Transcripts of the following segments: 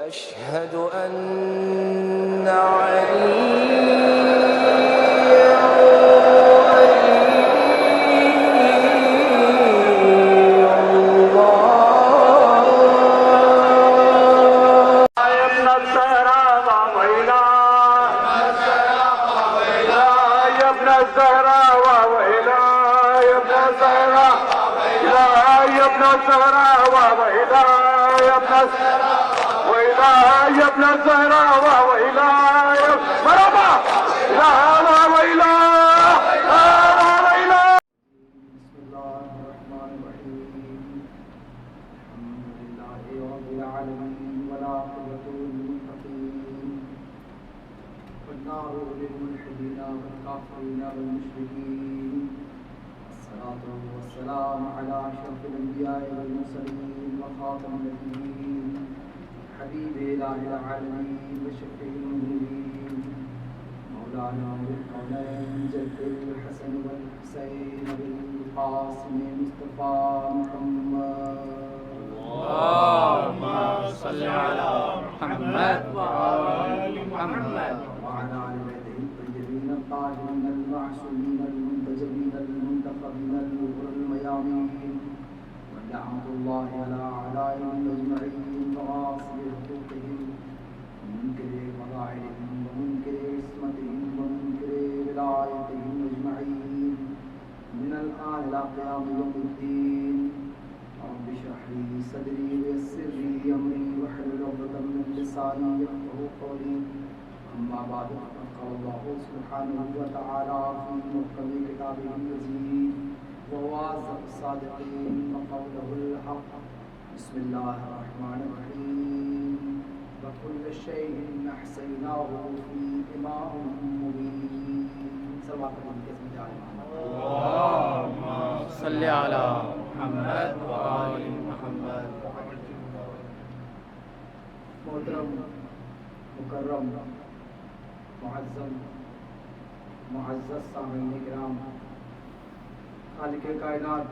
أشهد أن عليا يا ابن الزهراء وإلهي مرحبا لا وإله بسم الله الرحمن الرحيم الحمد لله رب العالمين والعاقبة للمتقين والنار للملحدين والكافرين والمشركين الصلاة والسلام على أشرف الأنبياء والمرسلين وخاتم النبيين حبيب إله العالمين وشفيع المذنبين مولانا بالقولين جد الحسن والحسين بالقاسم مصطفى محمد اللهم صل على محمد وآل محمد وعلى آل بيته الطيبين الطاهرين المعصومين المنتجبين المنتخبين الغر الميامين ولعنة الله على أعدائهم أجمعين وغاصب حقوقهم ومنكر فضائلهم ومنكر عصمتهم ومنكر ولايتهم أجمعين من الآن إلى قيام يوم الدين رب اشرح لي صدري ويسر لي أمري واحلل عقدة من لساني يفقهوا قولي أما بعد فقد قال الله سبحانه وتعالى في محكم كتابه المجيد وهو أصدق الصادقين وقوله الحق بسم الله الرحمن الرحيم وكل شيء أحصيناه في إمام مبين صلوات الله اللهم صل على محمد وآل محمد. محترم مکرم معظم معزز سامعین کرام، خالق کائنات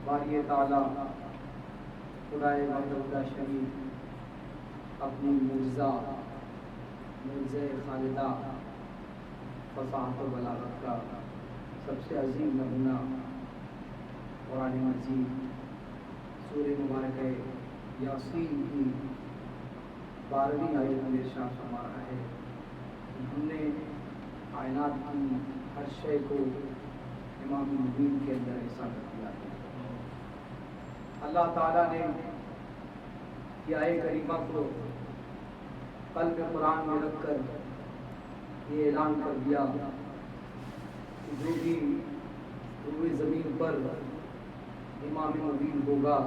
باری تعالی خدائے وحدہ شریف اپنی معجزہ خالدہ فصاحت و بلاغت کا سب سے عظیم نمونہ قرآن مجید سورہ مبارکہ یاسین کی 12ویں آیت میں ارشاد فرما رہا ہے کہ ہم نے کائنات کی ہر شے کو امام مبین کے اندر ایسا کر دیا ہے۔ اللہ تعالیٰ نے یہ آیت کریمہ کو قلب قرآن میں رکھ کر یہ اعلان کر دیا کہ جو بھی روئے زمین پر امام مبین ہوگا،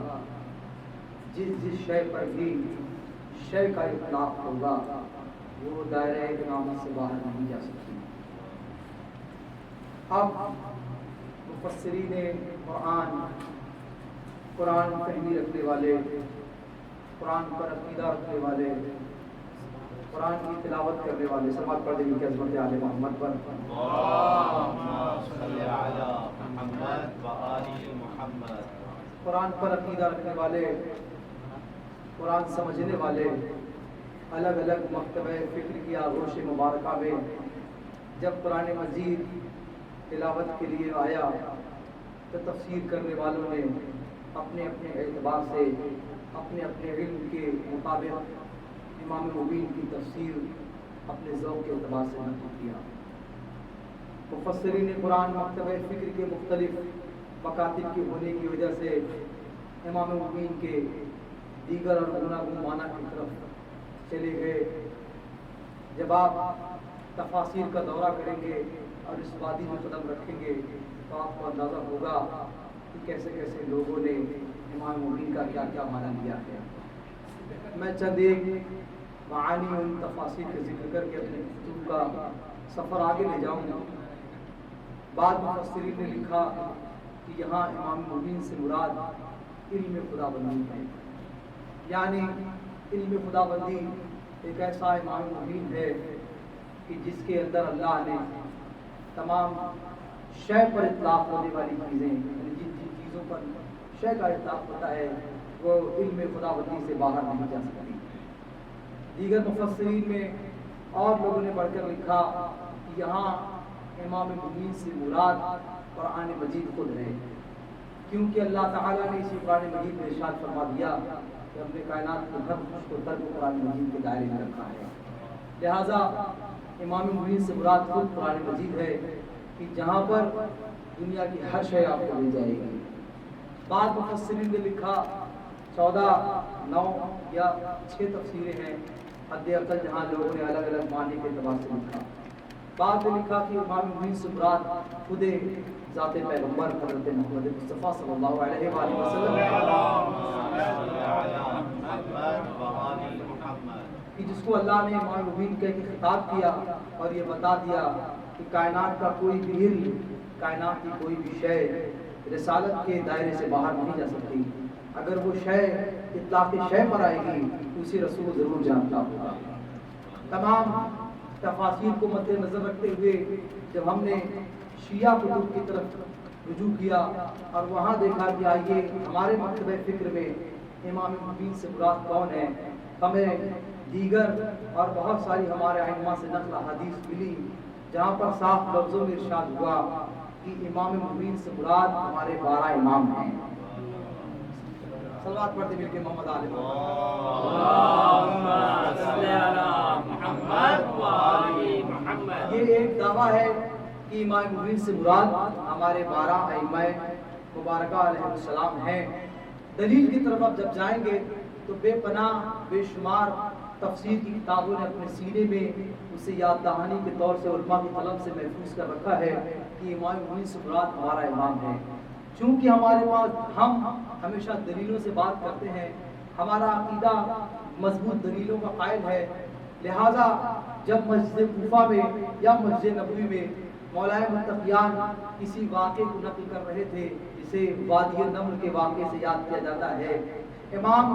جس شے پر بھی شے کا اطلاق ہوگا، وہ دائرہ امامت سے باہر نہیں جا سکتی۔ اب مفسرین قرآن فہمی رکھنے والے، قرآن پر عقیدہ رکھنے والے، قرآن کی تلاوت کرنے والے سماعت پڑھنے کی عظمت آل محمد پر اللهم صل على محمد وآل محمد. قرآن پر عقیدہ رکھنے والے، قرآن سمجھنے والے الگ الگ مکتبہ فکر کی آغوش مبارکہ میں جب قرآن مجید تلاوت کے لیے آیا تو تفسیر کرنے والوں نے اپنے اپنے اعتبار سے اپنے اپنے علم کے مطابق امام مبین کی تفسیر اپنے ذوق کے اعتبار سے نقل کیا۔ مفسرین قرآن مکتبہ فکر کے مختلف مکاتب کے ہونے کی وجہ سے امام مبین کے دیگر اور گوناگون معنی کی طرف چلے گئے۔ جب آپ تفاسیر کا دورہ کریں گے اور اس وادی میں قدم رکھیں گے تو آپ کو اندازہ ہوگا کہ کیسے کیسے لوگوں نے امام مبین کا کیا کیا معنی لیا ہے۔ میں چند ایک معانی ان تفاسیر کا ذکر کر کے اپنے گفتگو کا سفر آگے لے جاؤں گا۔ بعد مفسرین نے لکھا کہ یہاں امام مبین سے مراد علم خدا بندی ہے، یعنی علم خدا بندی ایک ایسا امام مبین ہے کہ جس کے اندر اللہ نے تمام شے پر اطلاق ہونے والی چیزیں، یعنی جن چیزوں پر شے کا اطلاق ہوتا ہے وہ علم خدا بندی سے باہر نہیں جا سکتی۔ دیگر مفسرین میں اور لوگوں نے بڑھ کر لکھا کہ یہاں امام مبین سے مراد قرآن مجید خود ہے، کیونکہ اللہ تعالیٰ نے اسی قرآن مجید میں ارشاد فرما دیا کہ ہم نے کائنات کو ہر کچھ کو ترک قرآن مجید کے دائرے میں رکھا ہے۔ لہٰذا امام مبین سے مراد خود قرآن مجید ہے کہ جہاں پر دنیا کی ہر شے آپ کو مل جائے گی۔ بعض مفسرین نے لکھا 14، 9 یا 6 تفسیریں ہیں حد اقل جہاں لوگوں نے الگ الگ معنی کے اعتبار سے لکھا۔ بعض نے لکھا کہ امام مبین سے مراد خود ذات پیغمبر حضرت محمد مصطفیٰ صلی اللہ علیہ وآلہ وسلم کہ جس کو اللہ نے امام مبین کہہ کے خطاب کیا اور یہ بتا دیا کہ کائنات کا کوئی بھی ہل، کائنات کی کوئی بھی شے رسالت کے دائرے سے باہر نہیں جا سکتی۔ اگر وہ شے اطلاق شے پر آئے گی تو اسے رسول ضرور جانتا ہوگا۔ تمام تفاصیل کو مد نظر رکھتے ہوئے جب ہم نے شیعہ کتب کی طرف رجوع کیا اور وہاں دیکھا کہ آئیے ہمارے مکتبہ فکر میں امام مبین سے مراد کون ہے، ہمیں دیگر اور بہت ساری ہمارے ائمہ سے نقل حدیث ملی جہاں پر صاف لفظوں میں ارشاد ہوا کہ امام مبین سے مراد ہمارے 12 امام ہیں۔ صلوات پڑھتے مل کے محمد آل محمد۔ یہ ایک دعویٰ ہے کہ امام مبین سے مراد ہمارے 12 ائمہ مبارکہ علیہ السلام ہیں۔ دلیل کی طرف اب جب جائیں گے تو بے پناہ بے شمار تفسیر کی کتابوں نے اپنے سینے میں اسے یاد دہانی کے طور سے علماء کی قلم سے محفوظ کر رکھا ہے کہ امام مبین سے مراد ہمارا امام ہے۔ چونکہ ہمارے پاس ہم ہمیشہ دلیلوں سے بات کرتے ہیں، ہمارا عقیدہ مضبوط دلیلوں کا قائل ہے، لہذا جب مسجد کوفہ میں یا مسجد نبوی میں مولانا متقیان کسی واقعے کو نقل کر رہے تھے جسے وادی نمر کے واقعے سے یاد کیا جاتا ہے، امام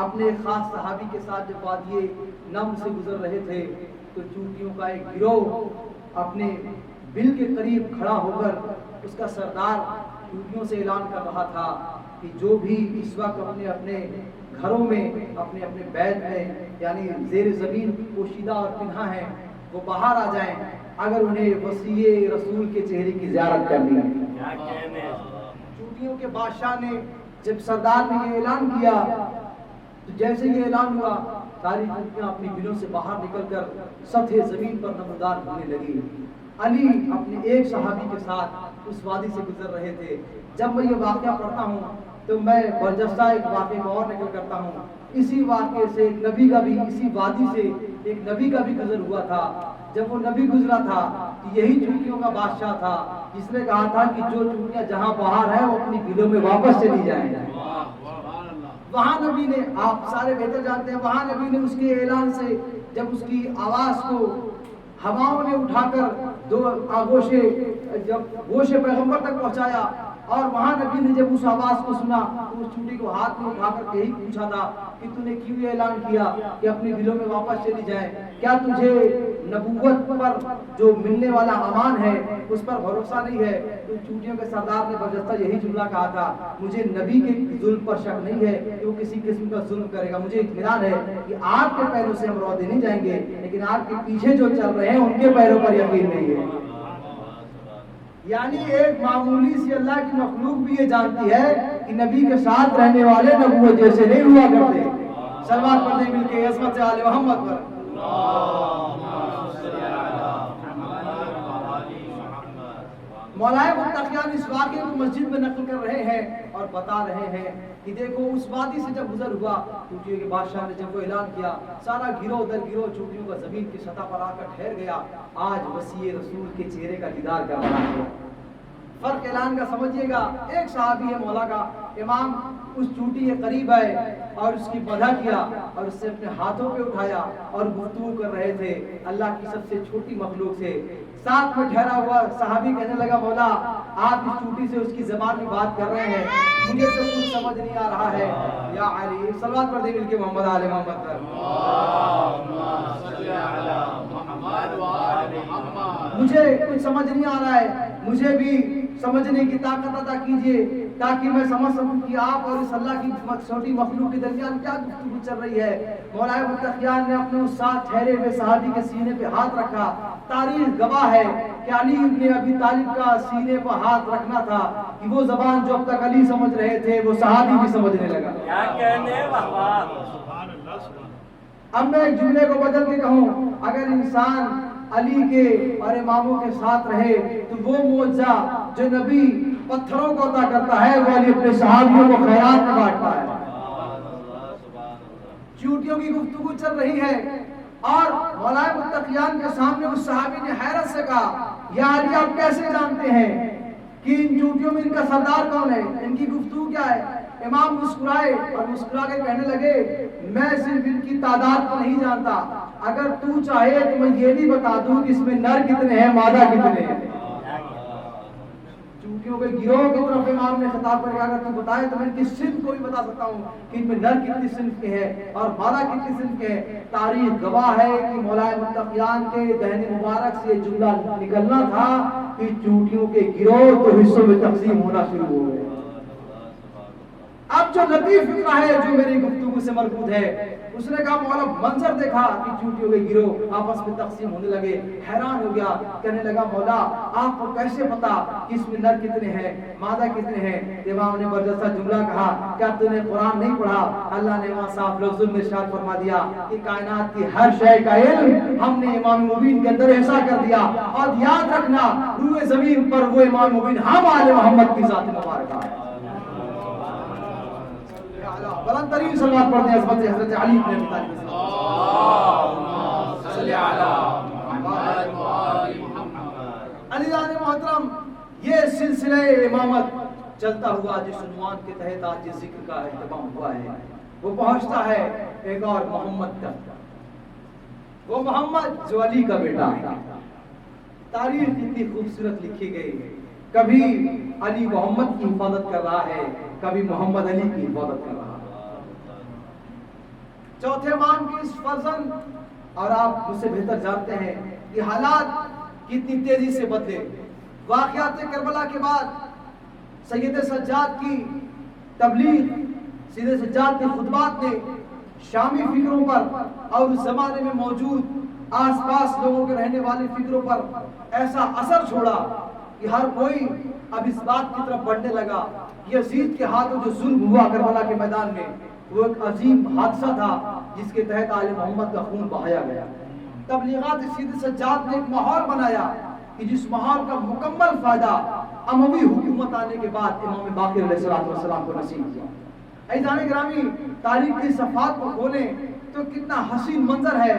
اپنے خاص صحابی کے ساتھ جب وادی نمر سے گزر رہے تھے تو چونٹیوں کا ایک گروہ اپنے بل کے قریب کھڑا ہو کر اس کا سردار چونٹیوں سے اعلان کر رہا تھا کہ جو بھی اس وقت اپنے اپنے گھروں میں اپنے اپنے بیت میں یعنی زیر زمین پوشیدہ اور پنہا ہیں وہ باہر آ جائیں اگر انہیں وصی رسول کے چہرے کی زیارت کرنی ہے۔ چونٹیوں کے بادشاہ نے جب سردار نے یہ اعلان کیا تو جیسے یہ اعلان ہوا ساری چونٹیاں اپنی بلوں سے باہر نکل کر سطح زمین پر نمودار ہونے لگی۔ علی اپنے ایک صحابی کے ساتھ اس وادی سے گزر رہے تھے۔ جب میں یہ واقعہ پڑھتا ہوں تو میں برجستہ ایک واقعے کو اور نقل کرتا ہوں۔ اسی واقعے سے ایک نبی کا بھی اسی وادی سے ایک نبی کا بھی گزر ہوا تھا۔ جب وہ نبی گزرا تھا کہ یہی چونٹیوں کا بادشاہ تھا جس نے کہا تھا کہ جو چونٹیاں جہاں باہر ہیں وہ اپنی بلوں میں واپس چلی جائیں۔ وہاں نبی نے، آپ سارے بہتر جانتے ہیں، وہاں نبی نے اس کے اعلان سے جب اس کی آواز کو ہواؤں نے اٹھا کر دو آغوشے جب گوشے پیغمبر تک پہنچایا اور وہاں نبی نے جب اس آواز کو سنا تو اس چونٹی کو ہاتھ میں اٹھا کر یہی پوچھا تھا کہ تو نے کیوں یہ اعلان کیا کہ اپنی دلوں میں واپس چلی جائیں؟ کیا تجھے نبوت پر جو ملنے والا امان ہے اس پر بھروسہ نہیں ہے؟ تو چونٹیوں کے سردار نے برجستہ یہی جملہ کہا تھا، مجھے نبی کے ظلم پر شک نہیں ہے کہ وہ کسی قسم کا ظلم کرے گا، مجھے اطمینان ہے کہ آپ کے پیروں سے ہم روتے نہیں جائیں گے، لیکن آپ کے پیچھے جو چل رہے ہیں ان کے پیروں پر یقین نہیں ہے۔ یعنی ایک معمولی سی اللہ کی مخلوق بھی یہ جانتی ہے کہ نبی کے ساتھ رہنے والے نبوت جیسے نہیں ہوا کرتے۔ صلوات پڑھتے مل کے عظمت سے آل محمد پر۔ مولانا متقیان اس واقعے کو مسجد میں نقل کر رہے ہیں اور بتا رہے ہیں کہ دیکھو اس وادی سے جب گزر ہوا چونٹیوں کے بادشاہ نے جب وہ اعلان کیا سارا گروہ در گروہ چونٹیوں کا زمین کی سطح پر آ کر ٹھہر گیا، آج وصی رسول کے چہرے کا دیدار کر رہا ہے۔ فرق اعلان کا سمجھیے گا، ایک صحابی ہے مولا کا، امام اس چونٹی کے قریب آئے اور اس کی مدح کیا اور اس سے اپنے ہاتھوں پہ اٹھایا اور گفتگو کر رہے تھے اللہ کی سب سے چھوٹی مخلوق سے۔ ساتھ میں ٹھہرا ہوا صحابی کہنے لگا مولا آپ اس چونٹی سے اس کی زبان میں بات کر رہے ہیں، مجھے تو کچھ سمجھ نہیں آ رہا ہے یا علی۔ صلوات پڑھ دے مل کے محمد آل محمد پر۔ مجھے کچھ سمجھ نہیں آ رہا ہے، مجھے بھی سمجھنے کی طاقت عطا کیجئے تاکہ میں سمجھ سکوں کہ آپ اور اس اللہ کی چھوٹی مخلوق کے درمیان کیا گفتگو چل رہی ہے۔ مولا متقیان نے اپنے اس ساتھ ٹھہرے ہوئے صحابی کے سینے پہ ہاتھ رکھا۔ تاریخ گواہ ہے کہ علی ابن ابی طالب کا سینے پر ہاتھ رکھنا تھا کہ وہ زبان جو اب تک علی سمجھ رہے تھے وہ صحابی بھی سمجھنے لگا۔ کیا کہنے واہ اب میں ایک جملے کو بدل کے کہوں، اگر انسان علی کے اور اماموں کے ساتھ رہے تو وہ معجزہ جو نبی پتھروں کو عطا کرتا ہے وہ علی اپنے صحابیوں کو خیرات میں بانٹتا ہے۔ چوٹیوں کی گفتگو چل رہی ہے اور مولا متقیان کے سامنے اس صحابی نے حیرت سے کہا، یا علی آپ کیسے جانتے ہیں کہ ان چوٹیوں میں ان کا سردار کون ہے، ان کی گفتگو کیا ہے؟ امام مسکرائے اور مسکرا کے کہنے لگے، میں صرف ان کی تعداد کو نہیں جانتا، اگر تو چاہے تو میں یہ بھی بتا دوں کہ اس میں نر کتنے ہیں مادہ کتنے ہیں۔ چونکہ کے گروہ کی طرف امام نے خطاب کر کے اگر تو بتائے تو میں ان کی صنف کو بھی بتا سکتا ہوں کہ ان میں نر کتنی صنف کے ہیں اور مادہ کتنی صنف کے ہیں۔ تاریخ گواہ ہے کہ مولا متقیان کے دہن مبارک سے جملہ نکلنا تھا کہ چوٹیوں کے گروہ تو حصوں میں تقسیم ہونا شروع ہو گئے۔ اب جو لطیف فکرہ ہے جو میری گفتگو سے مربوط ہے، اس نے کہا مولا منظر دیکھا کہ چوٹیوں کے گروہ آپس میں تقسیم ہونے لگے، حیران ہو گیا، کہنے لگا مولا آپ کو کیسے پتا کہ اس میں نر کتنے ہیں مادہ کتنے ہیں؟ امام نے برجستہ جملہ کہا، کیا تو نے قرآن نہیں پڑھا؟ اللہ نے وہاں صاف لفظوں میں ارشاد فرما دیا کہ کائنات کی ہر شے کا علم ہم نے امام مبین کے اندر احاطہ کر دیا، اور یاد رکھنا روئے زمین پر وہ امام مبین ہم آل محمد کی ذات مبارکہ ہے۔ بلند ترین صلوات پڑھتے ہیں عظمت حضرت علی بن ابی طالب اللہم صلی علی محمد و آل محمد۔ عزیزان محترم، یہ سلسلہ امامت چلتا ہوا جس عنوان کے تحت آج جس ذکر کا اہتمام ہوا ہے وہ پہنچتا ہے ایک اور محمد تک، وہ محمد جو علی کا بیٹا ہے۔ تاریخ اتنی خوبصورت لکھی گئی، کبھی علی محمد کی حفاظت کر رہا ہے، کبھی محمد علی کی حفاظت کر رہا ہے۔ چوتھے امام کی اس فرزند، اور آپ مجھ سے بہتر جانتے ہیں کہ حالات کتنی تیزی سے بدلے۔ واقعات کربلا کے بعد سید سجاد کی تبلیغ، سید سجاد کے خطبات نے شامی فکروں پر اور اس زمانے میں موجود آس پاس لوگوں کے رہنے والے فکروں پر ایسا اثر چھوڑا کہ ہر کوئی اب اس بات کی طرف بڑھنے لگا۔ یزید کے ہاتھوں جو ظلم ہوا کربلا کے میدان میں وہ ایک عظیم حادثہ تھا جس کے تحت آل محمد کا خون بہایا گیا۔ تبلیغات سید سجاد نے ایک ماحول بنایا کہ جس ماحول کا مکمل فائدہ اموی حکومت آنے کے بعد امام باقر علیہ السلام کو نصیب ہوا۔ عزیزان گرامی، تاریخ کی صفحات کو کھولیں تو کتنا حسین منظر ہے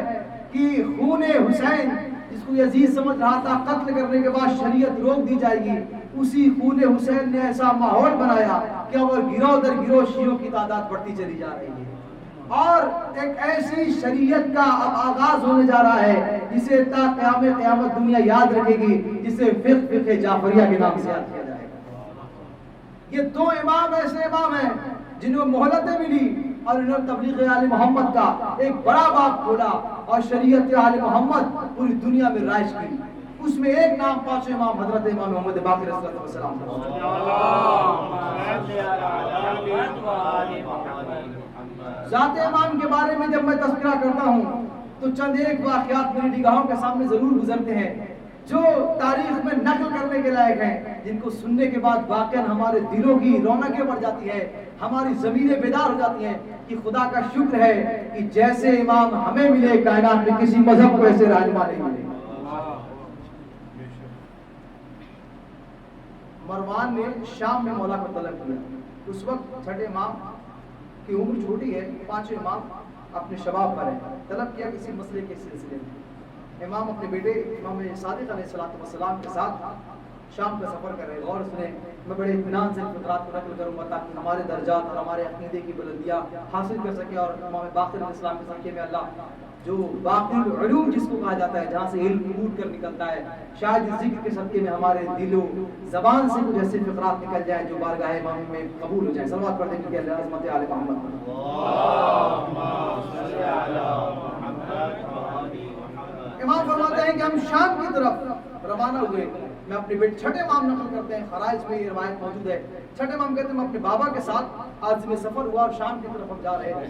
کہ خون حسین جس کو یزید سمجھ رہا تھا قتل کرنے کے بعد شریعت روک دی جائے گی، اسی خون حسین نے ایسا ماحول بنایا کہ اب گروہ در گروہ شیعوں کی تعداد بڑھتی چلی جا رہی ہے، اور ایک ایسی شریعت کا اب آغاز ہونے جا رہا ہے جسے تا قیامت دنیا یاد رکھے گی، جسے فقہ جعفریہ کے نام سے یاد کیا جائے گا۔ یہ دو امام ایسے امام ہیں جنہوں مہلتیں ملی اور انہوں نے تبلیغ آل محمد کا ایک بڑا باب کھولا اور شریعت آل محمد پوری دنیا میں رائج کی۔ اس میں ایک نام پانچوں امام حضرت امام محمد باقر علیہ السلام ذات امام کے بارے میں جب میں تذکرہ کرتا ہوں تو چند ایک واقعات میری نگاہوں کے سامنے ضرور گزرتے ہیں جو تاریخ میں نقل کرنے کے لائق ہیں، جن کو سننے کے بعد واقعاً ہمارے دلوں کی رونقیں بڑھ جاتی ہیں، ہماری ضمیریں بیدار ہو جاتی ہیں کہ خدا کا شکر ہے کہ جیسے امام ہمیں ملے کائنات میں کسی مذہب کو ایسے رہنما نہیں ملے۔ مروان نے شام میں مولا کو طلب کیا، اس وقت چھٹے امام کی عمر چھوٹی ہے، پانچویں امام اپنے شباب پر ہے، طلب کیا کسی مسئلے کے سلسلے میں۔ امام اپنے بیٹے امام صادق علیہ السلام کے ساتھ شام کا سفر کر رہے ہیں، اور اس نے میں بڑے اطمینان سے فطرات کو نقل کروں گا تاکہ ہمارے درجات اور ہمارے عقیدے کی بلندیاں حاصل کر سکے، اور امام باقر علیہ السلام کے صدقے میں اللہ جو باقی العلوم جس کو کہا جاتا ہے جہاں سے علم پھوٹ کر نکلتا ہے، شاید اس ذکر کے صدقے میں ہمارے دل و زبان سے کچھ ایسے فقرات نکل جائیں جو بارگاہ امام میں قبول ہو جائیں۔ صلوات پڑھتے ہیں کہ اللہ عظمت آل محمد۔ امام فرماتے ہیں کہ ہم شام کی طرف روانہ ہوئے میں اپنے بیٹے چھٹے امام نقل کرتے ہیں، خرائج میں یہ روایت موجود ہے، چھٹے امام کہتے ہیں میں اپنے بابا کے ساتھ عازم سفر ہوا اور شام کی طرف ہم جا رہے ہیں،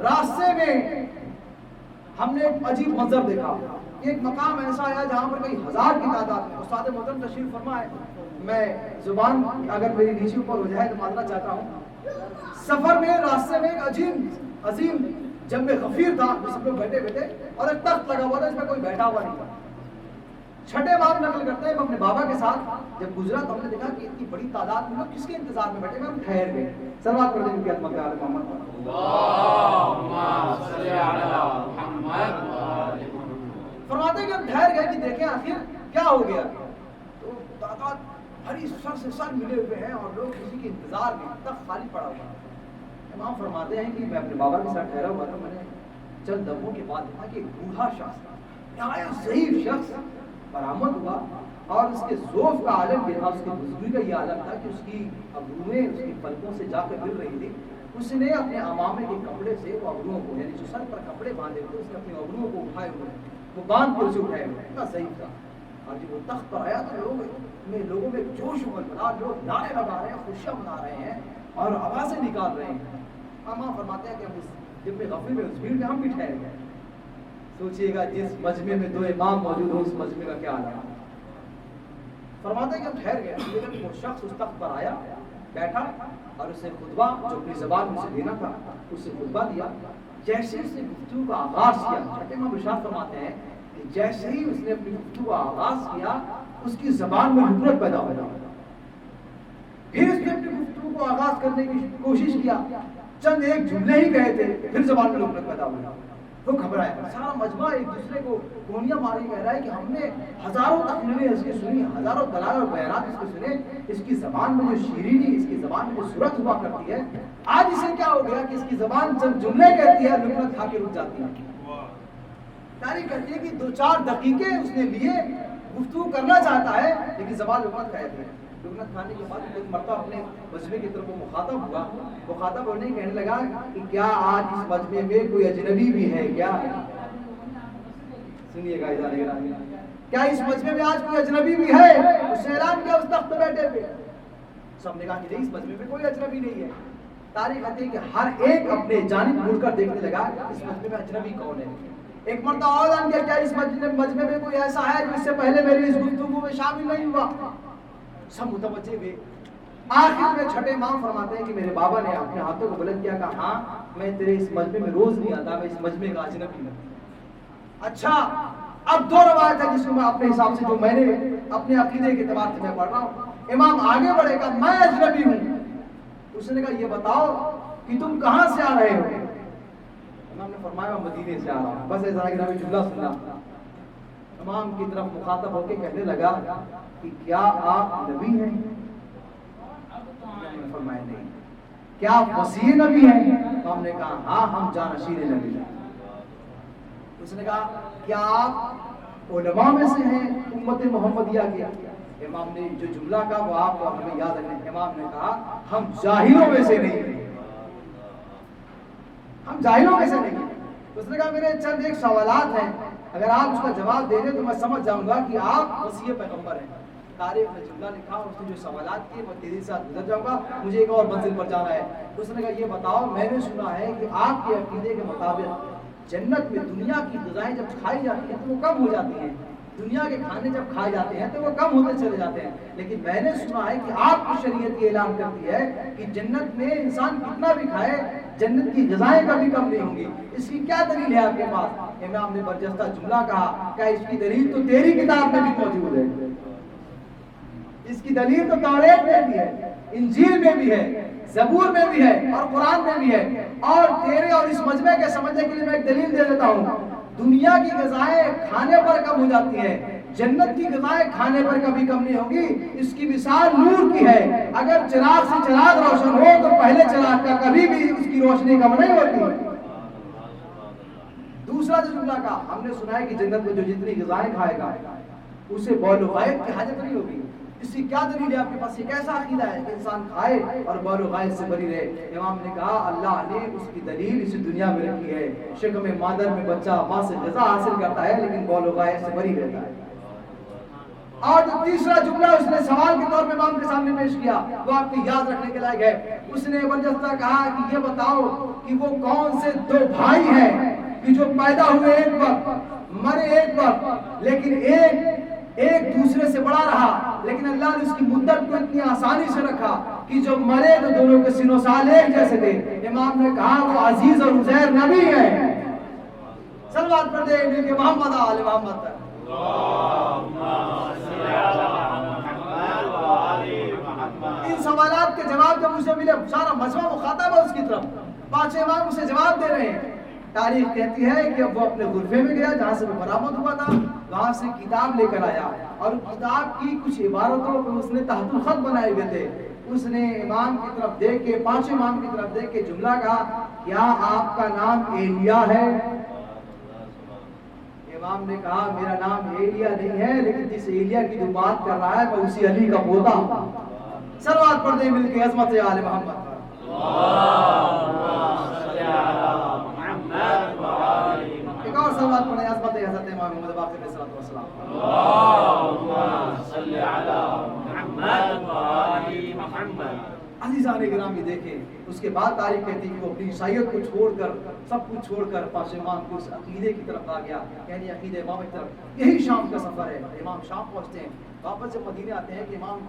راستے میں ہم نے ایک عجیب منظر دیکھا، ایک مقام ایسا آیا جہاں پر کئی ہزار کی تعداد میں، استاد محترم تشریف فرمائے، میں زبان اگر میری نیچے اوپر ہو جائے تو معذرت چاہتا ہوں، سفر میں راستے میں ایک عظیم جنب غفیر تھا جس میں بیٹھے اور ایک تخت لگا ہوا تھا جس میں کوئی بیٹھا ہوا نہیں تھا، چھٹے باب نقل کرتے ہیں اپنے بابا کے ساتھ جب گزرا تو ہم نے دیکھا کہ اتنی بڑی تعداد میں لوگ کس کے انتظار میں بیٹھے، ہم ٹھہر گئے، سلوات پڑھ دیں ان کی عظمت پہ آل محمد، اللهم صل على محمد وآل محمد۔ فرماتے ہیں کہ ہم ٹھہر گئے کہ دیکھیں آخر کیا ہو گیا، تو تعداد ہری سر سے سر ملے ہوئے ہیں اور لوگ کسی کے انتظار میں، تخت خالی پڑا ہوا ہے۔ امام فرماتے ہیں کہ میں اپنے بابا کے ساتھ ٹھہرا ہوا تھا، میں نے چند لمحوں کے بعد دیکھا کہ ایک بوڑھا شخص نہایت ضعیف شخص برآمد ہوا اور اس کے ذوف کا عالم یہ تھا، اس کی بزرگی کا یہ عالم تھا کہ اس کی ابرویں اس کی پلکوں سے جا کر گر رہی تھی، اس نے اپنے امامے کے کپڑے سے وہ ابروؤں کو، یعنی جو سر پر کپڑے باندھے ہوئے اس نے اپنے ابروؤں کو اٹھائے ہوئے، وہ باندھ کر اسے اٹھائے ہوئے، اتنا ضعیف تھا، اور جب وہ تخت پر آیا تو لوگوں میں جوش عمل بنا، لوگ نعرے لگا رہے ہیں، خوشیاں منا رہے ہیں اور آوازیں نکال رہے ہیں۔ امام فرماتے ہیں کہ ہم اس جب غفلت میں اس بھیڑ میں ہم بھی ٹھہر گئے، سوچئے گا جس مجمع میں دو امام موجود ہو اس مجمع کا کیا حال ہے۔ فرماتے ہیں کہ ہم ٹھہر گئے، لیکن وہ شخص اس تخت پر آیا، بیٹھا اور اسے خطبہ جو اپنی زبان میں سے دینا تھا اسے خطبہ دیا، جیسے اس نے گفتگو کا آغاز کیا، چھٹے امام ارشاد فرماتے ہیں کہ جیسے ہی اس نے اپنی گفتگو کا آغاز کیا اس کی زبان میں حکمت پیدا ہو گئی، پھر اس نے اپنی گفتگو کو آغاز کرنے کی کوشش کیا، چند ایک جملے ہی کہے تھے پھر زبان میں حکمت پیدا ہو گئی، وہ گھبرایا، سارا مجمع ایک دوسرے کو گونیاں ماری کہہ رہا ہے کہ ہم نے ہزاروں تقریریں اس کی سنی، ہزاروں دلائل اور بیانات اس کے سنے، اس کی زبان میں جو شیرینی، اس کی زبان میں جو صورت ہوا کرتی ہے، آج اسے کیا ہو گیا کہ اس کی زبان چند جملے کہتی ہے لقمت کھا کے رک جاتی ہے۔ تاریخ کہتی ہے کہ 2-4 دقیقے اس نے لیے، گفتگو کرنا چاہتا ہے لیکن زبان لقمت کہتی ہے۔ لقمت کھانے کے بعد ایک مرتبہ اپنے مجمع کی طرف وہ مخاطب ہوا، مخاطب ہونے کہنے لگا کہ کیا آج اس مجمع میں کوئی اجنبی بھی ہے کیا؟ سنیے گا کیا اس مجمع میں آج کوئی اجنبی بھی ہے؟ اس نے اعلان کیا اس تخت پہ بیٹھے ہوئے، سب نے کہا کہ نہیں اس مجمع میں کوئی اجنبی نہیں ہے۔ تاریخ کہتی ہے کہ ہر ایک اپنے جانب مڑ کر دیکھنے لگا اس مجمع میں اجنبی کون ہے۔ ایک مرتبہ اور اعلان کیا کیا اس مجمع میں کوئی ایسا ہے جو اس سے پہلے میری اس گفتگو میں شامل نہیں ہوا؟ سب متوجہ ہوئے، آخر میں چھٹے امام فرماتے ہیں کہ میرے بابا نے اپنے ہاتھوں کو بلند کیا، کہا ہاں میں تیرے اس مجمع میں روز نہیں آتا، میں اس مجمع کا اجنبی ہوں۔ اچھا اب 2 روایت ہے جس کو میں اپنے حساب سے جو میں نے اپنے عقیدے کے اعتبار سے میں پڑھ رہا ہوں، امام آگے بڑھے گا میں اجنبی ہوں، اس نے کہا یہ بتاؤ کہ تم کہاں سے آ رہے ہو؟ امام نے فرمایا میں مدینے سے آ رہا ہوں، بس ایسا کہ میں جملہ سنا، امام کی طرف مخاطب ہو کے کہنے لگا کہ کیا آپ نبی ہیں؟ فرمایا نہیں۔ کیا آپ مسیح نبی ہیں؟ ہم نے کہا ہاں ہم جانشین نبی ہیں۔ اس نے کہا کیا آپ علماء میں سے ہیں امت محمدیہ کے؟ امام نے جو جملہ کہا وہ آپ کو ہمیں یاد رکھنا، امام نے کہا ہم جاہلوں میں سے نہیں ہیں، ہم جاہلوں میں سے نہیں ہیں۔ اس نے کہا میرے چند ایک سوالات ہیں، اگر آپ اس کا جواب دے دیں تو میں سمجھ جاؤں گا کہ آپ مسیح پیغمبر ہیں۔ تاریخ میں جملہ لکھا اور اس نے جو سوالات کیے میں تیزی سے گزر جاؤں گا، مجھے ایک اور منزل پر جانا ہے۔ اس نے کہا یہ بتاؤ میں نے سنا ہے کہ آپ کے عقیدے کے مطابق جنت میں دنیا کی غذائیں جب کھائی جاتی ہیں تو وہ کم ہو جاتی ہیں، دنیا کے کھانے جب کھائے جاتے ہیں تو وہ کم ہوتے چلے جاتے ہیں، لیکن میں نے سنا ہے کہ آپ کی شریعت یہ اعلان کرتی ہے کہ جنت میں انسان کتنا بھی کھائے جنت کی غذائیں کبھی کم نہیں ہوں گی، اس کی کیا دلیل ہے آپ کے پاس؟ امام نے برجستہ جملہ کہا کہ اس کی دلیل تو تیری کتاب میں بھی موجود ہے، اس کی دلیل تو توریت میں بھی ہے، انجیل میں بھی ہے، زبور میں بھی ہے اور قرآن میں بھی ہے، اور تیرے اور اس مجمع کے سمجھنے کے لیے میں ایک دلیل دے دیتا ہوں، دنیا کی غذائیں کھانے پر کم ہو جاتی ہیں، جنت کی غذائیں کھانے پر کبھی کم نہیں ہوگی، اس کی مثال نور کی ہے، اگر چراغ سے چراغ روشن ہو تو پہلے چراغ کا کبھی بھی اس کی روشنی کم نہیں ہوتی۔ دوسرا جو جملہ کا ہم نے سنا ہے کہ جنت میں جو جتنی غذائیں کھائے گا اسے بول و غائب کی حاجت نہیں ہوگی، اس کی کیا دلیل ہے آپ کے پاس؟ یہ کیسا عقیدہ ہے کہ انسان کھائے اور بول و غائب سے بری رہے؟ امام نے کہا اللہ نے اس کی دلیل اسی دنیا میں رکھی ہے، شکم مادر میں بچہ ماں سے غذا حاصل کرتا ہے لیکن بول و غائب سے بری رہتا ہے۔ اور جو تیسرا جملہ اس نے سوال کے طور پہ امام کے سامنے پیش کیا وہ آپ کو یاد رکھنے کے لائق ہے. اس نے برجستہ کہا کہ یہ بتاؤ کہ وہ کون سے دو بھائی ہیں کہ جو پیدا ہوئے ایک وقت مرے ایک وقت لیکن ایک دوسرے سے بڑا رہا, لیکن اللہ نے اس کی مدت کو اتنی آسانی سے رکھا کہ جو مرے تو دونوں کے سینوں سال ایک جیسے تھے. امام نے کہا وہ عزیز اور عزیر نبی ہیں. صلوات پڑھ دے کہ محمد آل محمد. ان سوالات کے جواب جب اسے ملے سارا مجمع مخاطب ہے اس کی طرف, پانچ امام اسے جواب دے رہے ہیں. تاریخ کہتی ہے کہ وہ اپنے غرفے میں گیا جہاں سے وہ برآمد ہوا تھا, وہاں سے کتاب لے کر آیا اور کتاب کی کچھ عبارتوں کو اس نے تحت الخط بنائے ہوئے تھے. اس نے امام کی طرف دیکھ کے, پانچ امام کی طرف دیکھ کے جملہ کہا, کیا آپ کا نام ایلیا ہے؟ امام نے کہا میرا نام ایلیا نہیں ہے, لیکن جس ایلیا کی جو بات کر رہا ہے میں اسی علی کا پوتا ہوں. صلوات پڑھ دیں مل کے عظمت آل محمد. ایک اور صلوات پڑھیں عظمت حضرت امام محمد باقر علیہ الصلوۃ والسلام. عزیزان گرامی دیکھیں اس کے بعد تاریخ کہتی ہے کہ وہ اپنی عیسائیت کو چھوڑ کر سب کچھ چھوڑ کر پاس امام کو اس عقیدے کی طرف آ گیا, یعنی عقیدہ امام کی طرف. یہی شام کا سفر ہے. امام شام پہنچتے ہیں, واپس جب مدینے آتے ہیں کہ امام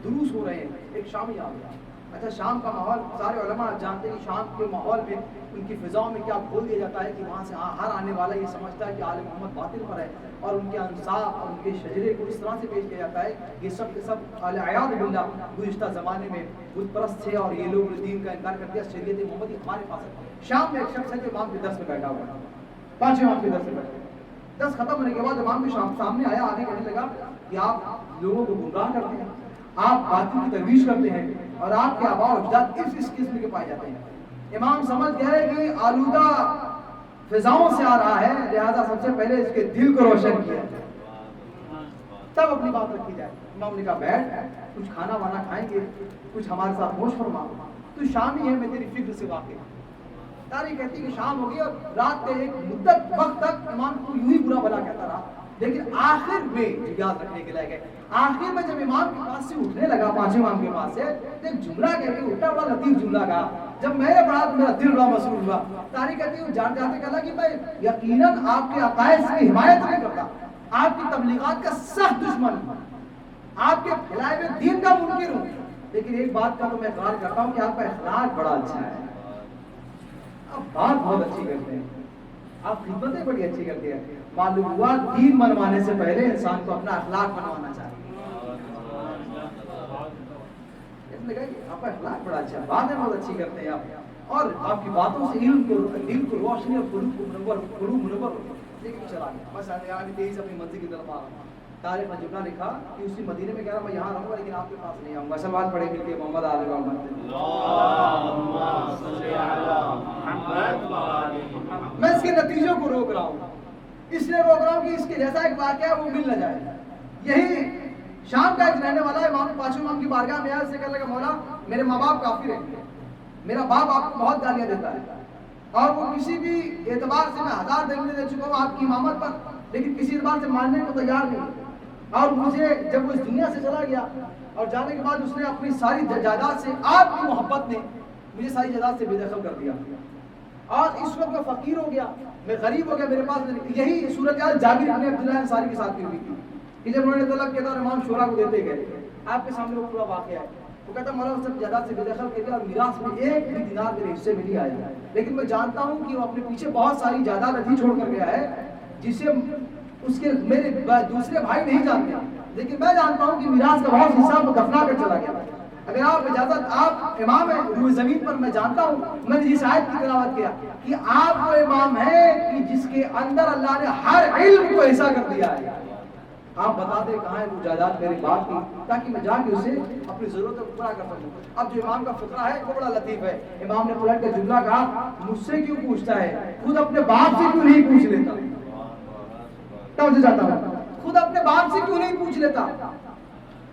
دروس ہو رہے ہیں, ایک شامی آ گیا. اچھا شام کا ماحول سارے علماء جانتے ہیں کہ شام کے ماحول میں ان کی فضاؤں میں کیا کھول دیا جاتا ہے کہ وہاں سے ہر آنے والا یہ سمجھتا ہے کہ آل محمد باطل پر ہے, اور ان کے انصاف اور ان کے شجرے کو اس طرح سے پیش کیا جاتا ہے کہ سب کے سب اعیاد باللہ گزشتہ زمانے میں بت پرست تھے اور یہ لوگ دین کا انکار کر دیا, شریعت محمدی ہمارے پاس ہے. شام میں ایک شخص ہے جو امام کے درس میں بیٹھا ہوا ہے, پانچ امام کے درس میں بیٹھا. درس ختم ہونے کے بعد امام کے سامنے آیا, آگے کہنے لگا کہ آپ لوگوں کو گمراہ کرتے ہیں, آپ باطل کی ترویج کرتے ہیں, اور آپ کے آباء و اجداد اس قسم کے پائے جاتے ہیں. امام سمجھ گیا ہے کہ آلودہ فضاؤں سے آ رہا ہے, لہذا سب سے پہلے اس کے دل کو روشن کیا تب اپنی بات رکھی جائے. امام نے کہا بیٹھ, کچھ کھانا وانا کھائیں گے, کچھ ہمارے ساتھ نوش فرما, تو شامی ہے میں تیری فکر سے واقف. تاریخ کہتی کہ شام ہو گئی اور رات کے ایک مدت وقت تک امام کو یوں ہی برا بلا کہتا رہا, لیکن آخر میں یاد رکھنے کے لائق ہے, آخر میں جب امام کے پاس سے اٹھنے لگا, پانچ امام کے پاس سے ایک جملہ کہہ کے اٹھا, بڑا لطیف جملہ کہا. جب میں نے پڑھا تو میرا دل بڑا مسرور ہوا. تاریخ کہتی ہے جان جاتے کہا کہ میں یقیناً آپ کے عقائد کی حمایت نہیں کرتا, آپ کی تبلیغات کا سخت دشمن ہوں, آپ کے پھیلائے ہوئے دین کا منکر ہوں, لیکن ایک بات کا تو میں اقرار کرتا ہوں کہ آپ کا اخلاق بڑا اچھا ہے, آپ بات بہت اچھی کرتے ہیں, آپ خدمتیں بڑی اچھی کرتے ہیں. معلوم ہوا دین منوانے سے پہلے انسان کو اپنا اخلاق بنوانا چاہیے. آپ کا اخلاق بڑا اچھا ہے, باتیں بہت اچھی کرتے ہیں آپ, اور آپ کی باتوں سے علم کو روشنی اور قلوب منور لیکن چلا گیا. بس آگے تیزی سے اپنی منزل کی طرف آ رہا ہوں. تاریخ میں جملہ لکھا کہ اسی مدینے میں کہہ رہا میں یہاں رہوں گا لیکن آپ کے پاس نہیں آؤں گا. سوال پڑھے مل کے محمد آل محمد. میں اس کے نتیجوں کو روک رہا ہوں, اس لیے روک رہا ہوں کہ اس کے جیسا ایک واقعہ وہ مل نہ جائے. یہی شام کا ایک رہنے والا امام پانچوں امام کی بارگاہ میں آیا, سے کہنے لگا مولا میرے ماں باپ کافر ہیں, میرا باپ آپ کو بہت گالیاں دیتا ہے, اور وہ کسی بھی اعتبار سے میں 1000 دلیلیں دے چکا ہوں آپ کی امامت پر, لیکن کسی اعتبار سے ماننے کو تیار نہیں. اور مجھے جب وہ اس دنیا سے چلا گیا اور جانے کے بعد اس نے اپنی ساری جائیداد سے, آپ کی محبت نے مجھے ساری جائیداد سے بے دخل کر دیا, اور اس وقت میں فقیر ہو گیا, میں غریب ہو گیا, میرے پاس. یہی صورتحال جابر بن عبداللہ انصاری کے ساتھ بھی ہوئی تھی کہ جب انہوں نے طلب کیا تھا اور امام شورا کو دیتے گئے, آپ کے سامنے وہ پورا واقعہ ہے. وہ کہتا مولا اس نے جائیداد سے بے دخل کر دیا اور میراث میں ایک بھی دینار میرے حصے میں نہیں آیا, لیکن میں جانتا ہوں کہ وہ اپنے پیچھے بہت ساری جائیداد ایسی چھوڑ کر گیا ہے جسے اس کے میرے دوسرے بھائی نہیں جانتے, لیکن میں جانتا ہوں کہ میراث کا بہت حصہ وہ دفنا کر چلا گیا. اگر آپ اجازت, آپ امام ہیں روئے زمین پر, میں جانتا ہوں, میں نے جس آیت کی تلاوت کیا کہ آپ وہ امام ہیں کہ جس کے اندر اللہ نے ہر علم کو حصہ کر دیا ہے. آپ بتا دیں کہاں ہے وہ جائیداد میری بات کی, تاکہ میں جا کے اسے اپنی ضرورتوں کو پورا کر سکوں. اب جو امام کا فقرہ ہے وہ بڑا لطیف ہے. امام نے پلٹ کے جملہ کہا مجھ سے کیوں پوچھتا ہے, خود اپنے باپ سے کیوں نہیں پوچھ لیتا. توجہ چاہتا ہوں, خود اپنے باپ سے کیوں نہیں پوچھ لیتا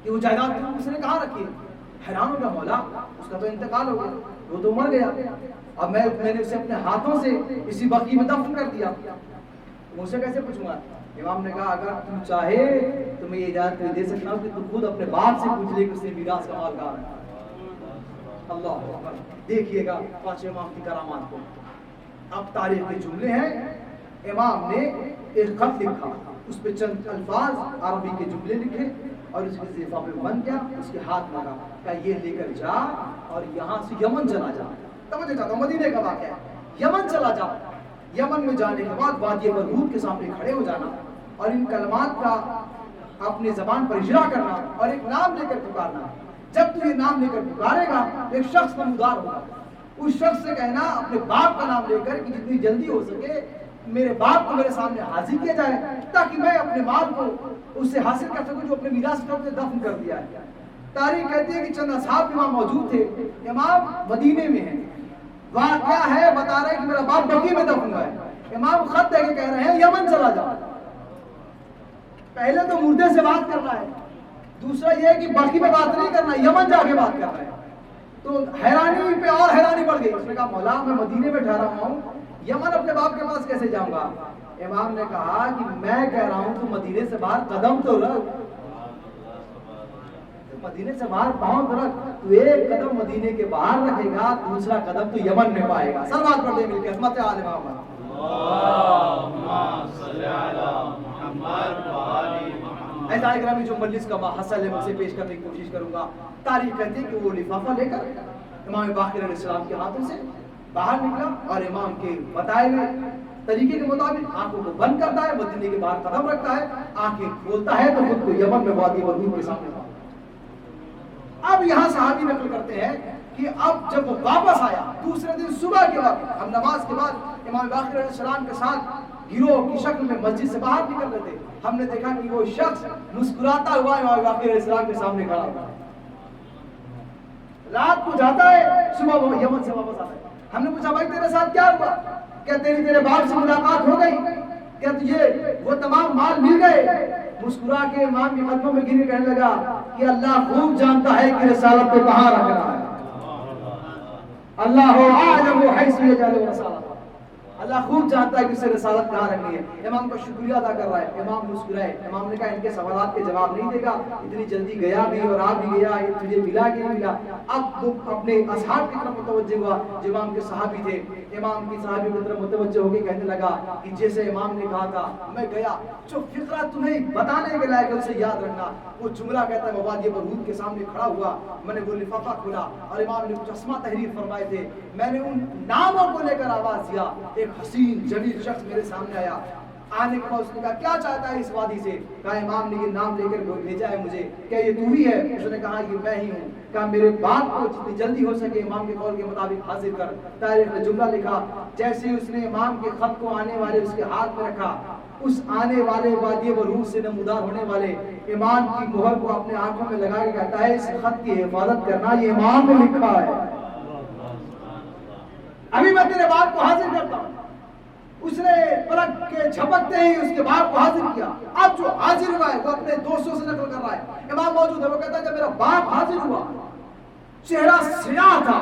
کہ وہ جائیداد اس نے کہاں رکھی ہے. حیران ہو گیا, مولا اس کا تو انتقال ہو گیا, وہ تو مر گیا, اب میں نے اسے اپنے ہاتھوں سے اسی بقی میں دفن کر دیا, مجھ سے کیسے پوچھوں گا. امام نے کہا اگر تم چاہے تو میں یہ اجازت دے سکتا ہوں کہ تم خود اپنے باپ سے پوچھ لے کہ اس نے میراث کا مالدار ہے۔ اللہ اکبر، دیکھیے گا پانچ امام کی کرامات کو۔ اب تاریخ کے جملے ہیں، امام نے ایک خط لکھا، اس پہ چند الفاظ عربی کے جملے لکھے اور اس کے لفافے میں بند کیا، اس کے ہاتھ لگا، کہا یہ لے کر جا اور یہاں سے یمن چلا جا۔ توجہ چاہتا ہوں، مدینے کا واقعہ ہے، یمن چلا جا۔ یمن میں جانے کے بعد وادی برہوت کے سامنے کھڑے ہو جانا اور ان کلمات کا اپنی زبان پر اجرا کرنا اور ایک نام لے کر پکارنا۔ جب تو یہ نام لے کر پکارے گا ایک شخص نمودار ہوگا، اس شخص سے کہنا اپنے باپ کا نام لے کر کہ جتنی جلدی ہو سکے میرے باپ کو میرے سامنے حاضر کیا جائے تاکہ میں اپنے مال کو اس سے حاصل کر سکوں جو اپنے میراث میں دفن کر دیا ہے۔ تاریخ کہتی ہے کہ چند اصحاب امام موجود تھے، امام مدینے میں ہیں، واقعہ ہے بتا رہے ہیں کہ میرا باپ بقیع میں دفن ہوا ہے، امام خط دے کے کہہ رہے ہیں یمن چلا جاؤ۔ پہلے تو مردے سے بات کرنا ہے، دوسرا یہ ہے کہ بقیع میں بات نہیں کرنا، یمن جا کے بات کرنا ہے۔ تو حیرانی پہ اور حیرانی بڑھ گئی، اس نے کہا مولا میں مدینے میں ٹھہرا ہوا ہوں، یمن اپنے باپ کے پاس کیسے جاؤں گا؟ امام نے کہا کہ میں کہہ رہا ہوں تو مدینے سے باہر قدم تو رکھ، مدینے سے باہر پاؤں تو رکھ، تو ایک قدم مدینے کے باہر رکھے گا دوسرا قدم تو یمن میں پائے گا۔ سلوات پڑھ دیں مل کے عظمت آل محمد۔ ایسا اکرامی جو مجلس کا حاصل ہے میں اسے پیش کرنے کی کوشش کروں گا۔ تاریخ کہتی ہے کہ وہ لفافہ لے کر امام باقر علیہ السلام کے ہاتھوں سے باہر نکلا اور امام کے بتائے ہوئے طریقے کے مطابق آنکھوں کو بند کرتا ہے، مدینے کے باہر قدم رکھتا ہے، آنکھیں کھولتا ہے تو خود کو یمن میں وادی برہوت کے سامنے پاتا۔ اب یہاں صحابی نقل کرتے ہیں کہ اب جب وہ واپس آیا دوسرے دن صبح کے وقت، ہم نماز کے بعد امام باقر علیہ السلام کے ساتھ گروہ کی شکل میں مسجد سے باہر نکل رہے تھے، ہم نے دیکھا کہ وہ شخص مسکراتا ہوا امام باقر علیہ السلام کے سامنے کھڑا ہوا۔ رات کو جاتا ہے، صبح وہ یمن سے واپس آتا ہے۔ ہم نے پوچھا بھائی تیرے ساتھ کیا ہوا؟ کیا تیرے باپ سے ملاقات ہو گئی؟ کیا تجھے وہ تمام مال مل گئے؟ مسکرا کے امام کے قدموں میں گر کے کہنے لگا کہ اللہ خوب جانتا ہے کہ رسالت کو کہاں رکھنا ہے، اللہ اعلم حیث یجعل رسالت، اللہ خوب جانتا ہے کہ اسے رسالت کہاں رکھنی ہے۔ امام کا شکریہ ادا کر رہا ہے، امام مسکرائے، امام نے کہا ان کے سوالات کے جواب نہیں دے گا، اتنی جلدی گیا بھی اور آ بھی گیا، تجھے ملا کہ نہیں ملا؟ اب وہ اپنے اصحاب کی طرف متوجہ ہوا جو امام کے صحابی تھے، امام کی صحابی کی طرف متوجہ ہو کے کہنے لگا کہ جیسے امام نے کہا تھا میں گیا، جو فقرہ تمہیں بتانے کے لائق ہے اسے یاد رکھنا۔ وہ جملہ کہتا ہے وادی برہوت کے سامنے کھڑا ہوا، میں نے وہ لفافہ کھولا اور امام نے کچھ اسما تحریر فرمائے تھے، میں نے ان ناموں کو لے کر آواز دیا، ایک حسین جلیل شخص میرے سامنے آیا، آنے کے بعد اس نے کہا کیا چاہتا ہے اس وادی سے؟ کہا امام نے یہ نام لے کر بھیجا ہے مجھے، کیا یہ تو ہی ہے؟ اس نے کہا یہ میں ہی ہوں۔ کہا میرے باپ کو جتنی جلدی ہو سکے امام کے قول کے مطابق حاضر کر۔ تاریخ نے جملہ لکھا، جیسے اس نے امام کے خط کو آنے والے اس کے ہاتھ میں رکھا، اس آنے والے وادی برہوت سے نمودار ہونے والے امام کی مہر کو اپنے آنکھوں میں لگا کے کہتا ہے اس خط کی حفاظت کرنا، یہ امام نے لکھا ہے، ابھی میں تیرے باپ کو حاضر کرتا ہوں۔ اس نے پلک کے جھپکتے ہی اس کے باپ کو حاضر کیا۔ اب جو حاضر ہوا ہے وہ اپنے دوستوں سے نقل کر رہا ہے، امام موجود ہے، وہ کہتا ہے جب میرا باپ حاضر ہوا چہرہ سیاہ تھا،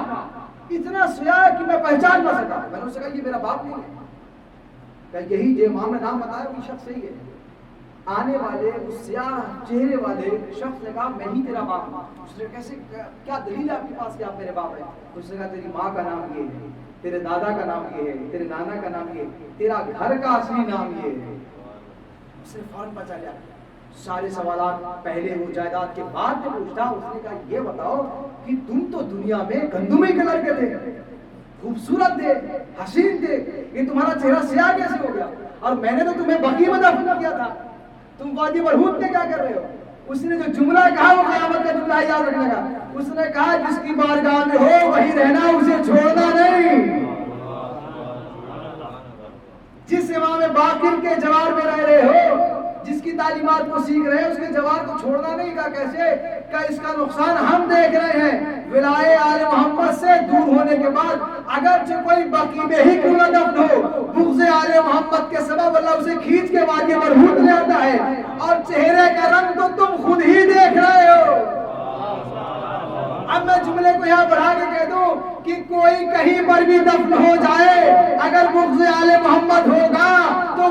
اتنا سیاہ کہ میں پہچان نہ سکا۔ میں نے اسے کہا یہ میرا باپ نہیں ہے، کہ یہی جو امام نے نام بتایا وہ شخص صحیح ہے۔ آنے والے اس سیاہ چہرے والے شخص نے کہا میں ہی تیرا باپ ہوں۔ اس نے کیسے، کیا دلیل ہے آپ کے پاس کہ آپ میرے باپ ہیں؟ اس نے کہا تیری ماں کا نام یہ ہے، تیرے دادا کا نام یہ ہے، تیرے نانا کا نام یہ ہے، تیرا گھر کا اصلی نام یہ ہے۔ اس نے فوراً پہچان لیا، سارے سوالات پہلے وہ جائیداد کے بعد میں پوچھتا۔ اس نے کہا یہ بتاؤ کہ تم تو دنیا میں گندمی کے لڑکے تھے، خوبصورت تھے، حسین تھے، یہ تمہارا چہرہ سیاہ کیسے ہو گیا؟ اور میں نے تو تمہیں بقیع میں دفن کیا تھا، تم وادی برہوت میں کیا کر رہے ہو؟ اس نے جو جملہ کہا وہ قیامت کا جملہ یاد رکھنے کا۔ اس نے کہا جس کی بارگاہ میں ہو وہی رہنا، اسے چھوڑنا نہیں۔ جس امام باقر کے جوار میں رہ رہے ہو، جس کی تعلیمات کو سیکھ رہے ہیں، اس کے جوار کو چھوڑنا نہیں۔ کہا کیسے؟ کہ اس کا نقصان ہم دیکھ رہے ہیں، ولائے آل محمد سے دور ہونے کے بعد اگرچہ کوئی بقیع میں ہی کیوں نہ دفن ہو، بغض آل محمد کے سبب اللہ اسے کھینچ کے وادی برہوت لے آتا ہے، اور چہرے کا رنگ تو تم خود ہی دیکھ رہے ہو۔ اب میں جملے کو یہاں بڑھا کے کہہ دوں کہ کوئی کہیں پر بھی دفن ہو جائے، اگر بغض آل محمد ہوگا تو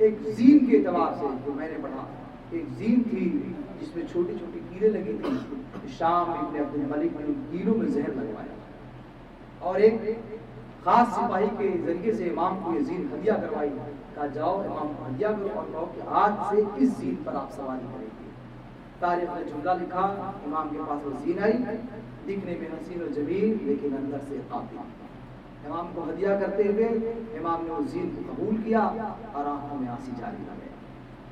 ایک زین کے اعتبار سے جو میں نے پڑھا، ایک زین تھی جس میں چھوٹی چھوٹی کیلیں لگی تھی، شام ابن عبد الملک نے ان کیلوں میں زہر لگوایا، اور ایک خاص سپاہی کے ذریعے سے امام کو یہ زین ہدیہ کروائی، کہا جاؤ امام کو ہدیہ کرو اور کہو کہ آج سے اس زین پر آپ سواری کریں گے۔ تاریخ نے جملہ لکھا، امام کے پاس وہ زین آئی، دکھنے میں حسین و جمیل لیکن اندر سے قاتل۔ امام کو ہدیہ کرتے ہوئے امام نے اس زین کو قبول کیا اور آنکھوں میں آنسو جاری لگے۔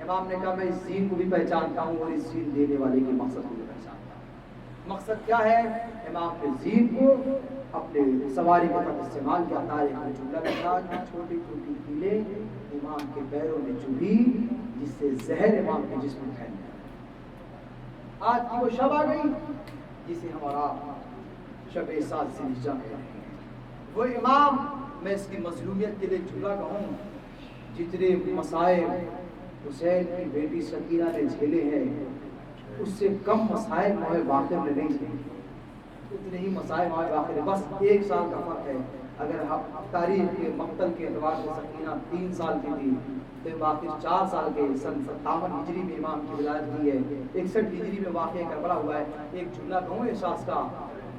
امام نے کہا میں اس زین کو بھی پہچانتا ہوں اور اس زین دینے والے کے مقصد کو بھی پہچانتا ہوں۔ مقصد کیا ہے؟ امام نے زین کو اپنے سواری کے طرف استعمال کیا۔ تاریخ میں جملہ لکھا کہ چھوٹی چھوٹی کیلیں امام کے پیروں میں چبھی جس سے زہر امام کے جسم میں پھیل گیا۔ آج کی وہ شب آ گئی جسے ہمارا شب سات سے نجا کہتے ہیں۔ وہ امام، میں اس کی مظلومیت کے لیے جملہ کہوں، جتنے مسائل حسین کی بیٹی سکینہ نے جھیلے ہیں اس سے کم مسائل موئے باقر نے نہیں جھیلے، اتنے ہی مسائل موئے باقر، بس 1 سال کا فرق ہے۔ اگر ہم تاریخ کے مقتل کے اعتبار سے سکینہ 3 سال کی تھی تو باقر 4 سال کے، سن 57 ہجری میں امام کی ولادت ہوئی ہے، 61 ہجری میں واقعہ کربلا ہوا ہے۔ ایک جملہ کہوں احساس کا،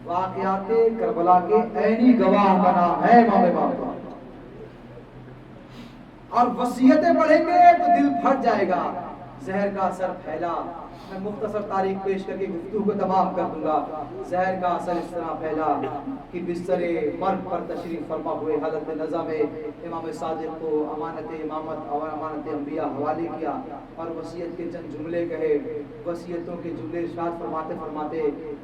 واقعات کربلا کے عینی گواہ کا نام ہے امام باقر، اور وصیتیں پڑھیں گے تو دل پھٹ جائے گا، زہر کا اثر پھیلا۔ میں مختصر تاریخ پیش کر کے گفتگو کو تمام کر دوں گا۔ زہر کا اثر اس طرح پھیلا کہ بستر مرگ پر تشریف فرما ہوئے حضرت نظام امام صادق کو امانت امامت اور امانت انبیاء حوالے کیا اور وصیت کے چند جملے کہے۔ وصیتوں کے جملے ارشاد فرماتے فرماتے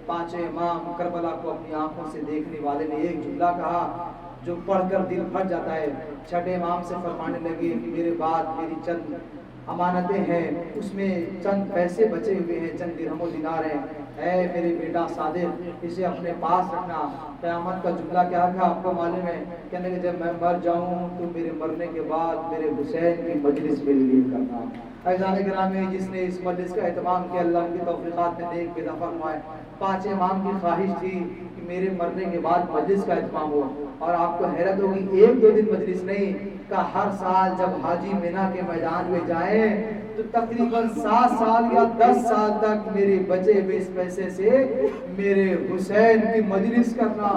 5 امام کربلا کو اپنی آنکھوں سے دیکھنے والے نے ایک جملہ کہا جو پڑھ کر دل پھٹ جاتا ہے۔ 6 امام سے فرمانے لگے کہ میرے بعد میری چند امانتیں ہیں، اس میں چند پیسے بچے ہوئے ہیں، چند درہم و دینار ہیں، اے میرے بیٹا صادق اسے اپنے پاس رکھنا۔ قیامت کا جملہ کیا کہا آپ کو معلوم ہے؟ کہنے کہ جب میں مر جاؤں تو میرے مرنے کے بعد میرے حسین کی مجلس میرے لیے کرنا۔ عزیزان گرامی، جس نے اس مجلس کا اہتمام کیا اللہ کی توفیقات میں نیک بے دفع فرمائے۔ 5 امام کی خواہش تھی کہ میرے مرنے کے بعد مجلس کا اہتمام ہو، اور آپ کو حیرت ہوگی 1-2 دن مجلس نہیں کہ ہر سال جب حاجی مینا کے میدان میں جائیں تو تقریباً 7 سال یا 10 سال تک میرے بچے ہوئے اس پیسے سے میرے حسین کی مجلس کرنا۔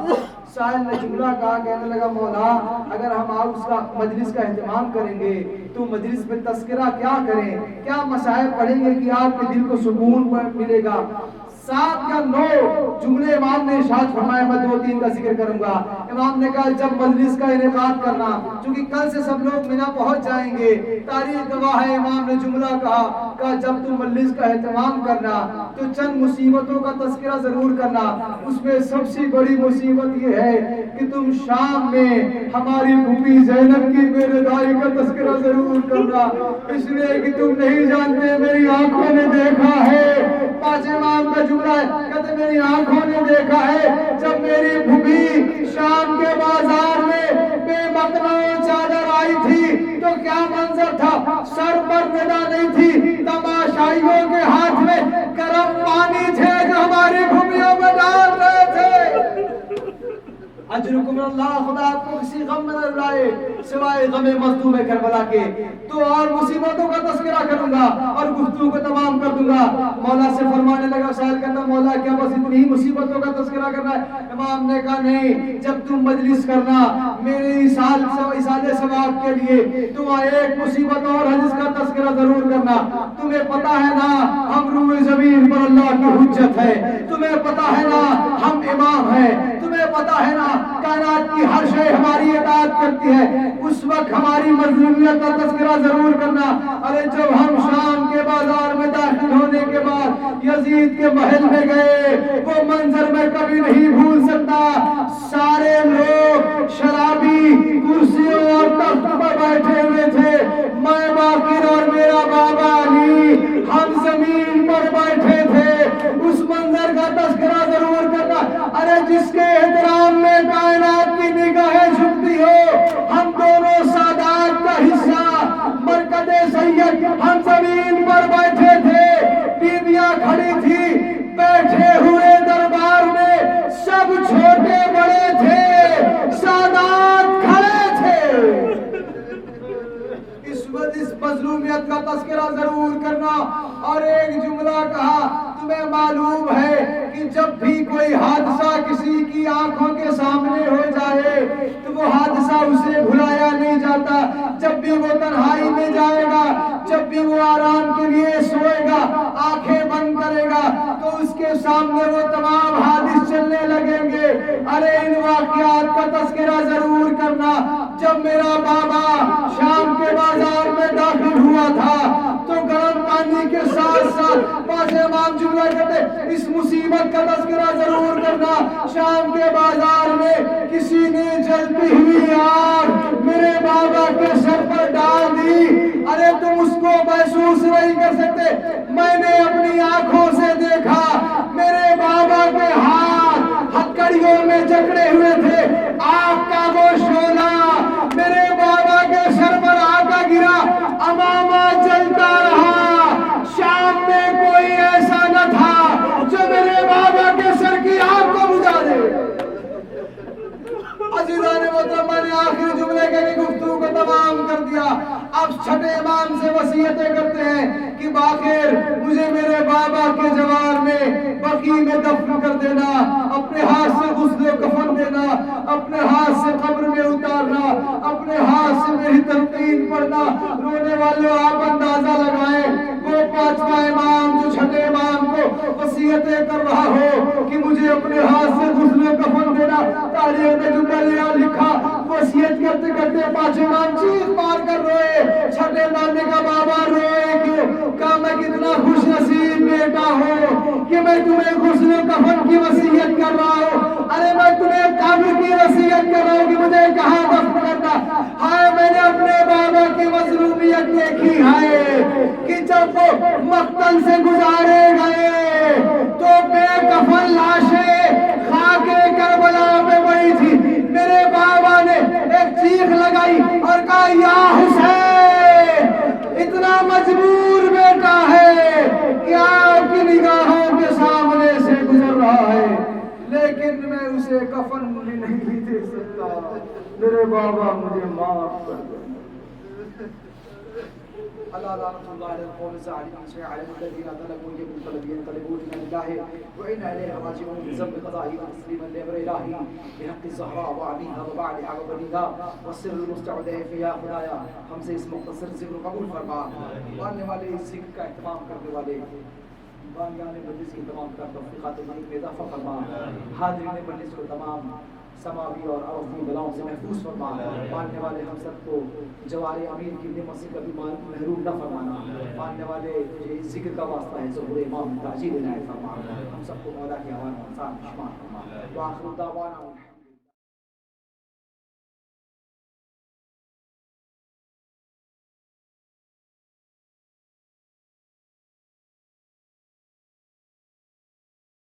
سائل نے جملہ کہا، کہنے لگا مولا اگر ہم آپ اس کا مجلس کا اہتمام کریں گے تو مجلس میں تذکرہ کیا کریں، کیا مسائل پڑھیں گے کہ آپ کے دل کو سکون ملے گا؟ 7 یا 9 جملے امام نے ارشاد فرمایا، میں 2-3 کا ذکر کروں گا۔ امام نے کہا جب مجلس کا انعقاد کرنا، چونکہ کل سے سب لوگ مینا پہنچ جائیں گے، تاریخ گواہ ہے، امام نے جملہ کہا جب تم مجلس کا اہتمام کرنا تو چند مصیبتوں کا تذکرہ ضرور کرنا۔ اس میں سب سے بڑی مصیبت یہ ہے کہ تم شام میں ہماری پھوپھی زینب کی بیداری کا تذکرہ ضرور کرنا، اس لیے کہ تم نہیں جانتے میری آنکھوں نے دیکھا ہے۔ 5 امام کا جملہ ہے، کہتے میری آنکھوں نے دیکھا ہے جب میری پھوپھی شام کے بازار میں بے مقنع چادر آئی تھی تو کیا منظر تھا، سر پر ندا نہیں تھی، تماشائیوں کے ہاتھ میں گرم پانی تھے جو ہماری پھوپھیوں میں ڈال رہے تھے۔ اجرکم اللہ، خدا آپ کو کسی غم میں نہ ڈالے سوائے غم مظلوم کربلا کے۔ تو اور مصیبتوں کا تذکرہ کروں گا اور گفتگو کو تمام کر دوں گا۔ مولا سے فرمانے لگا، سائل کہتا مولا کیا بس اتنی ہی مصیبتوں کا تذکرہ کرنا ہے؟ امام نے کہا نہیں، جب تم مجلس کرنا میرے ایصال ثواب کے لیے تم ایک مصیبت اور ہے جس کا تذکرہ ضرور کرنا۔ تمہیں پتا ہے نا ہم روح زمین پر اللہ کی حجت ہے، تمہیں پتا ہے نا ہم امام ہیں، تمہیں پتا ہے نا کائنات کی ہر شے ہماری اطاعت کرتی ہے، اس وقت ہماری مظلومیت کا تذکرہ ضرور کرنا۔ ارے جب ہم شام کے بازار میں داخل ہونے کے بعد یزید کے محل میں گئے، وہ منظر میں کبھی نہیں بھول سکتا۔ سارے لوگ شرابی کرسیوں اور تخت پر بیٹھے ہوئے تھے، میں باقر اور میرا بابا علی ہم زمین پر بیٹھے تھے۔ اس منظر کا تذکرہ ضرور کرنا۔ ارے جس کے احترام میں کائنات کی نگاہیں جھکتی ہو، ہم دونوں سادات کا حصہ مرکز سید ہم زمین پر بیٹھے تھے، بیویاں کھڑی تھی، بیٹھے ہوئے دربار میں سب چھوٹے بڑے تھے، سادات کھڑے تھے۔ مظلومیت کا تذکرہ ضرور کرنا. اور ایک جملہ کہا, تمہیں معلوم ہے کہ جب بھی کوئی حادثہ کسی کی آنکھوں کے سامنے ہو جائے تو وہ حادثہ اسے بھلایا نہیں جاتا. جب بھی وہ تنہائی میں جائے گا, جب بھی وہ آرام کے لیے سوئے گا, آنکھیں بند کرے گا, تو اس کے سامنے وہ تمام حادث چلنے لگیں گے. ارے ان واقعات کا تذکرہ ضرور کرنا. جب میرا بابا شام کے بازار میں داخل ہوا تھا تو گرم پانی کے ساتھ ساتھ پاس امام جملہ کہتے اس مصیبت کا تذکرہ ضرور کرنا. شام کے بازار میں کسی نے جلتی ہوئی آگ میرے بابا کے سر پر ڈال دی. ارے تم اس کو محسوس نہیں کر سکتے. میں نے اپنی آنکھوں سے دیکھا میرے بابا کے ہاتھ ہتھکڑیوں میں جکڑے ہوئے تھے. آگ کا وہ شعلہ میرے بابا کے سر پر آ کر گرا, امامہ جلتا رہا. شام میں کوئی ایسا نہ تھا جو میرے بابا کے سر کی آگ کو بجھا دے. عزیزان محترم, میں نے آخری جملے کے گفتگو کو تمام کر دیا. اب چھٹے امام سے وصیتیں کرتے ہیں کہ باخر مجھے میرے بابا کے جوار میں بقیع میں دفن کر دینا, اپنے ہاتھ سے غسل و کفن دینا, اپنے ہاتھ سے قبر میں اتارنا, اپنے ہاتھ سے میری تلقین پڑھنا. رونے والوں آپ اندازہ لگائیں وہ پانچواں امام جو چھٹے امام کو وصیتیں کر رہا ہو کہ مجھے اپنے ہاتھ سے غسل و کفن دینا. تاریخ میں جملہ لکھا وصیت کرتے کرتے پانچ امام چیخ مار کر روئے. چھٹے امام نے کہا بابا روئے کیوں؟ کہا میں کتنا خوش نصیب بیٹا ہوں کہ میں تمہیں غسل و کفن کی وصیت کر رہا ہوں. ارے میں تمہیں قبر کی وصیت کر رہا ہوں کہ مجھے کہاں دفن کرنا. ہائے میں نے اپنے بابا کی مظلومیت دیکھی ہے کہ جب وہ مقتل سے گزارے گئے تو بے کفن لاشیں خاک کربلا میں پڑی تھی. میرے بابا نے ایک چیخ لگائی اور کہا یا حسین, اتنا مجبور بیٹا ہے کہ آپ کی نگاہوں کے سامنے سے گزر رہا ہے, لیکن میں اسے کفن بھی نہیں دے سکتا. میرے بابا مجھے معاف کر دو. اللہ لعنت اللہ علی القوم الظالمین شیعہ الذین ظلموا ينقلبون ينقلبون لله وإنا إليه راجعون بذنب قضائه وتسليما لأمر إلهي بحق الزهراء وعبيها وبعلها وبنيها والسر المستودع فيها خدایا ہم سے اس مختصر ذکر قبول فرما. ماننے والے اس ذکر کا اہتمام کرنے والے بانیان مجلس کی تمام تر توفیقات میں اضافہ فرما. حاضرین مجلس کو تمام سماوی اور ارضی بلاؤں سے محفوظ فرما. ماننے والے ہم سب کو جوار امین کی نعمت سے کبھی محروم نہ فرمانا. ماننے والے ذکر کا واسطہ ہے ظہور امام تعجیل عنایت فرما. ہم سب کو مولا کی آواز میں شمار فرما. وآخر دعوانا